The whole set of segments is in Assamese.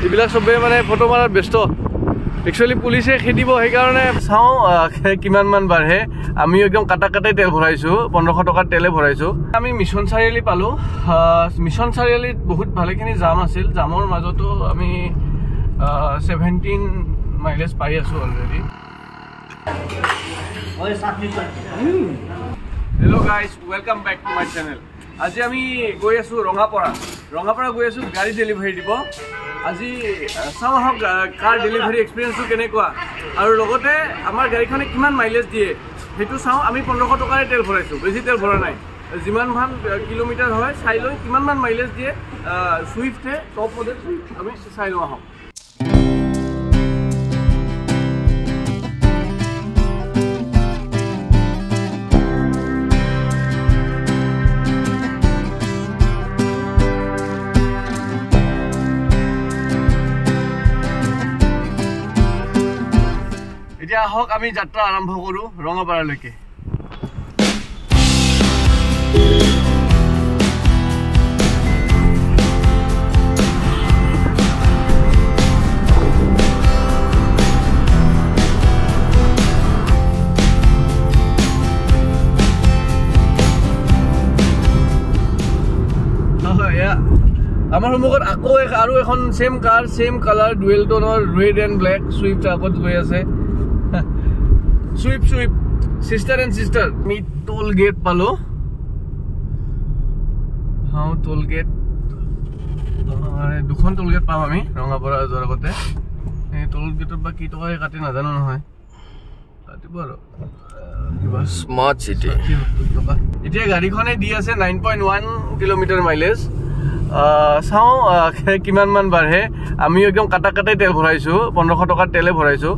এইবিলাক চবে মানে ফটো মাৰাত ব্যস্ত একচুৱেলি পুলিচে খেদিব সেইকাৰণে চাওঁ কিমান মান বাঢ়ে আমি একদম কাটাই তেল ভৰাইছোঁ 1500 টকাৰ তেলে ভৰাইছোঁ আমি মিছন চাৰিআলি পালোঁ মিছন চাৰিআলিত বহুত ভালেখিনি জাম আছিল জামৰ মাজতো আমি 17 মাইলেজ পাই আছোঁ already hello' guys welcome back to my channel আজি আমি গৈ আছোঁ ৰঙাপাৰা গৈ আছোঁ গাড়ী ডেলিভাৰী দিব আজি চাওঁ আহক কাৰ ডেলিভাৰী এক্সপিৰিয়েঞ্চটো কেনেকুৱা আৰু লগতে আমাৰ গাড়ীখনে কিমান মাইলেজ দিয়ে সেইটো চাওঁ আমি 1500 টকাৰে তেল ভৰাইছোঁ বেছি তেল ভৰা নাই যিমানমান কিলোমিটাৰ হয় চাই লৈ কিমানমান মাইলেজ দিয়ে চুইফ্টে টপ মডেল আমি চাই লওঁ আহক এতিয়া আহক আমি যাত্ৰা আৰম্ভ কৰোঁ ৰঙাপাৰালৈকে আমাৰ সন্মুখত আকৌ আৰু এখন same car same colour dual টোনৰ ৰেড এণ্ড ব্লেক চুইফ্ট আগত গৈ আছে Swift sister and sister আমি টোল গেট পালো হাও টোল গেট দুখন টোল গেট পাম আমি ৰঙাপাৰা যোৱাৰ আগতে এই টোল গেটত বা কি টকা কাটে নাজানো নহয় কাটিব আৰু কিবা স্মাৰ্ট সিটি এতিয়া গাড়ীখনে দি আছে 9.1 কিলোমিটাৰ মাইলেজ চাওঁ কিমান মান বাঢ়ে আমি একদম কাটাই তেল ভৰাইছোঁ 1500 টকাৰ তেলে ভৰাইছোঁ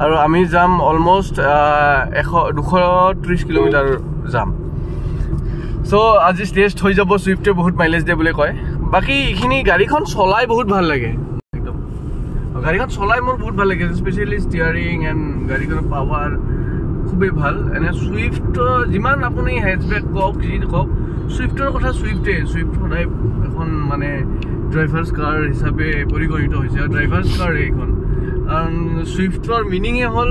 আৰু আমি যাম অলমোষ্ট 230 কিলোমিটাৰ যাম সো আজি টেষ্ট হৈ যাব সুইফ্টে বহুত মাইলেজ দিয়ে বুলি কয় বাকি এইখিনি গাড়ীখন চলাই বহুত ভাল লাগে একদম গাড়ীখন চলাই মোৰ বহুত ভাল লাগে স্পেশালি ষ্টিয়াৰিং এণ্ড গাড়ীখনৰ পাৱাৰ খুবেই ভাল এনে সুইফ্ট যিমান আপুনি হেডবেক কওক যি কওক সুইফ্টৰ কথা সুইফ্ট সদায় এখন মানে ড্ৰাইভাৰ্ছ কাৰ হিচাপে পৰিগণিত হৈছে আৰু ড্ৰাইভাৰ্ছ কাৰ এইখন সুইফ্টৰ মিনিঙে হ'ল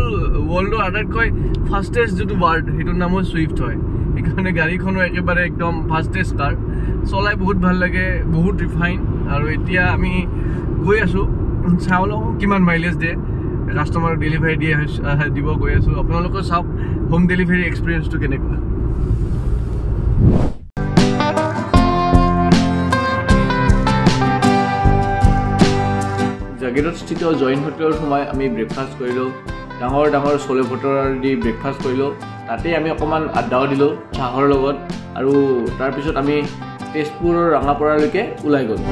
ৱৰ্ল্ডৰ আটাইতকৈ ফাষ্টেষ্ট যিটো ৱাৰ্ড সেইটোৰ নাম হ'ল সুইফ্ট হয় সেইকাৰণে গাড়ীখনো একেবাৰে একদম ফাষ্টেষ্ট কাৰ চলাই বহুত ভাল লাগে বহুত ৰিফাইন আৰু এতিয়া আমি গৈ আছোঁ চাওঁ লওঁ কিমান মাইলেজ দিয়ে কাষ্টমাৰক ডেলিভাৰী দিব গৈ আছোঁ আপোনালোকে চাওক হোম ডেলিভাৰী এক্সপিৰিয়েঞ্চটো কেনেকুৱা জাগিৰোড স্থিত জইণ্ট হোটেলৰ সময় আমি ব্ৰেকফাষ্ট কৰিলোঁ ডাঙৰ চলে ভটৰ দি ব্ৰেকফাষ্ট কৰিলোঁ তাতে আমি অকণমান আড্ডাও দিলোঁ চাহৰ লগত আৰু তাৰপিছত আমি তেজপুৰৰ ৰঙাপাৰালৈকে ওলাই গ'লোঁ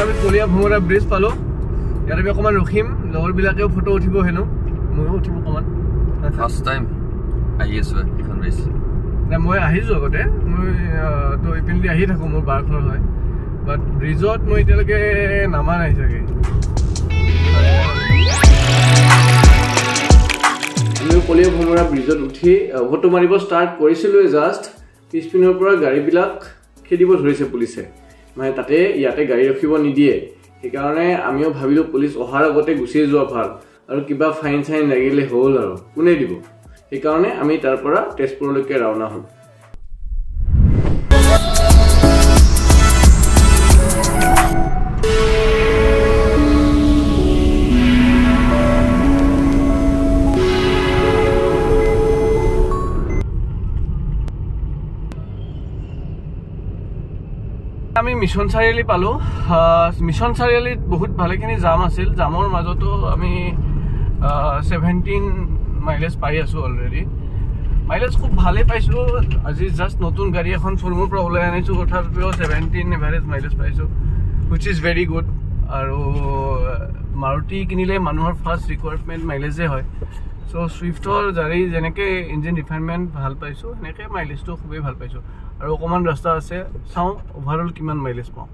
আমি কলীয়া ভোমৰা ব্ৰিজ পালোঁ ইয়াত আমি অকণমান ৰখিম লগৰবিলাকেও ফটো উঠিব হেনো ময়ো উঠিব অকণমান ফাৰ্ষ্ট টাইম আহি আছোঁ এখন ব্ৰিজ নাই মই আহিছোঁ আগতে মই তো ইপিনেদি আহি থাকোঁ মোৰ বাৰঘৰ হয় বাট ব্ৰিজত মই এতিয়ালৈকে নামা নাই চাগে আমি কলীয়া ভোমৰা ব্ৰিজত উঠি ফটো মাৰিব ষ্টাৰ্ট কৰিছিলোঁ জাষ্ট পিছপিনৰ পৰা গাড়ীবিলাক খেদিব ধৰিছে পুলিচে মানে ইয়াতে গাড়ী ৰখিব নিদিয়ে সেইকাৰণে আমিও ভাবিলোঁ পুলিচ অহাৰ আগতে গুচি যোৱা ভাল আৰু কিবা ফাইন লাগিলে হ'ল আৰু কোনে দিব সেইকাৰণে আমি তাৰ পৰা তেজপুৰলৈকে ৰাওনা হ'ম আমি মিছন চাৰিআলি পালোঁ মিছন চাৰিআলিত বহুত ভালেখিনি জাম আছিল জামৰ মাজতো আমি 17 মাইলেজ পাই আছোঁ অলৰেডি মাইলেজ খুব ভালে পাইছোঁ আজি জাষ্ট নতুন গাড়ী এখন শ্বৰুমৰ পৰা ওলাই আনিছোঁ তথাপিও 17 এভাৰেজ মাইলেজ পাইছোঁ হুইচ ইজ ভেৰি গুড আৰু মাৰুতি কিনিলে মানুহৰ ফাৰ্ষ্ট ৰিকুৱাৰমেণ্ট মাইলেজে হয় সো সুইফ্টৰ গাড়ী যেনেকৈ ইঞ্জিন ৰিফাইনমেণ্ট ভাল পাইছোঁ সেনেকৈ মাইলেজটো খুবেই ভাল পাইছোঁ আৰু অকণমান ৰাস্তা আছে চাওঁ অভাৰঅল কিমান মাইলেজ পাওঁ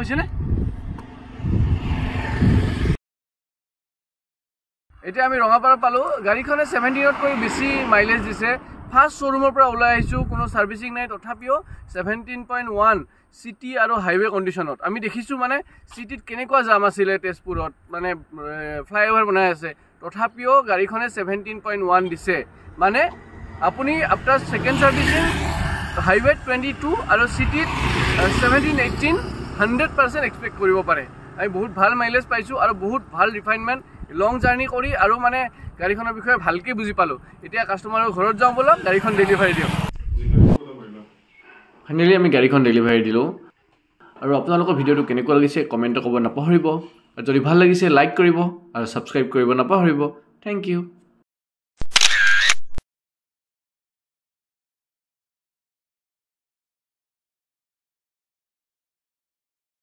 হৈছেনে এতিয়া আমি ৰঙাপাৰা পালোঁ গাড়ীখনে 17তকৈ বেছি মাইলেজ দিছে ফাৰ্ষ্ট শ্ব'ৰুমৰ পৰা ওলাই আহিছোঁ কোনো ছাৰ্ভিচিং নাই তথাপিও 17.1 চিটি আৰু হাইৱে কণ্ডিশ্যনত আমি দেখিছোঁ মানে চিটিত কেনেকুৱা জাম আছিলে তেজপুৰত মানে ফ্লাইঅভাৰ বনাই আছে তথাপিও গাড়ীখনে 17.1 দিছে মানে আপুনি আফটাৰ ছেকেণ্ড ছাৰ্ভিচিং হাইৱেত 22 আৰু চিটিত 17-18 100% এক্সপেক্ট কৰিব পাৰে আমি বহুত ভাল মাইলেজ পাইছোঁ আৰু বহুত ভাল ৰিফাইনমেণ্ট লং জাৰ্ণি কৰি আৰু মানে গাড়ীখনৰ বিষয়ে ভালকৈ বুজি পালোঁ এতিয়া কাষ্টমাৰৰ ঘৰত যাওঁ বলক গাড়ীখন ডেলিভাৰী দিওঁ ফাইনেলি আমি গাড়ীখন ডেলিভাৰী দিলোঁ আৰু আপোনালোকৰ ভিডিঅ'টো কেনেকুৱা লাগিছে কমেণ্টত ক'ব নাপাহৰিব আৰু যদি ভাল লাগিছে লাইক কৰিব আৰু ছাবস্ক্ৰাইব কৰিব নাপাহৰিব থেংক ইউ